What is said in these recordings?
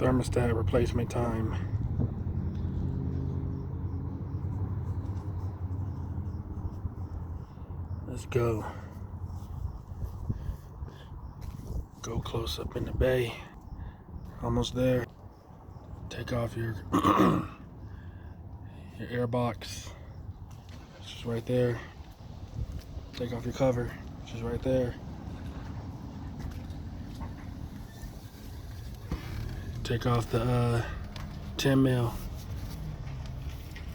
Thermostat replacement time. Let's go. Go close up in the bay. Almost there. Take off your your air box. It's just right there. Take off your cover. It's just right there. Take off the 10 mil.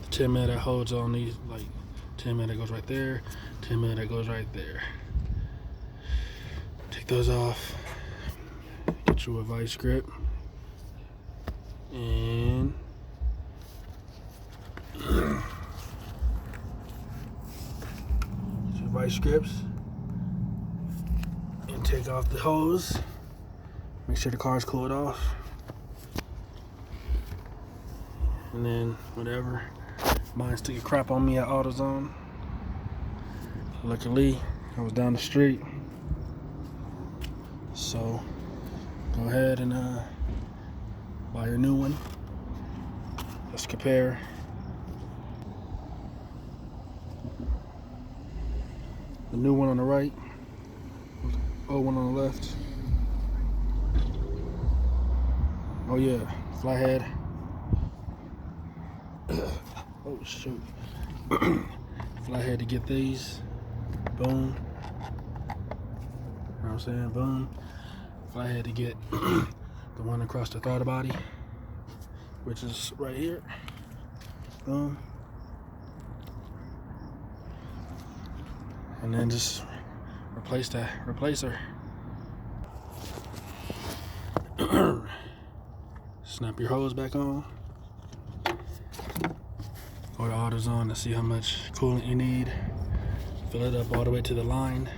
The 10 mil that holds on these, like 10 mil that goes right there, 10 mil that goes right there. Take those off. Get you a vice grip. And get your vice grips. And take off the hose. Make sure the car's cooled off. And then whatever. Mine took a crap on me at AutoZone. Luckily, I was down the street. So go ahead and buy your new one. Let's compare. The new one on the right, old one on the left. Oh yeah, flathead. Oh shoot. Flathead to get these. Boom. You know what I'm saying? Boom. Flathead to get the one across the throttle body, which is right here. Boom. And then just replace that replacer. Snap your hose back on. Go to AutoZone to see how much coolant you need. Fill it up all the way to the line.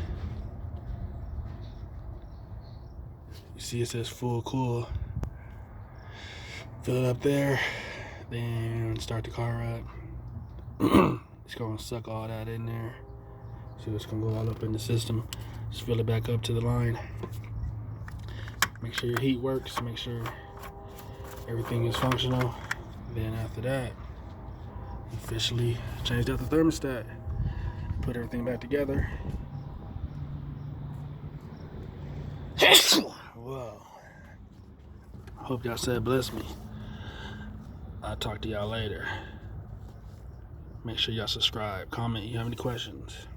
You see it says full cool. Fill it up there, then start the car up. It's gonna suck all that in there. So it's gonna go all up in the system. Just fill it back up to the line. Make sure your heat works, make sure everything is functional. Then after that, officially changed out the thermostat. Put everything back together. Whoa. Hope y'all said bless me. I'll talk to y'all later. Make sure y'all subscribe, comment, you have any questions.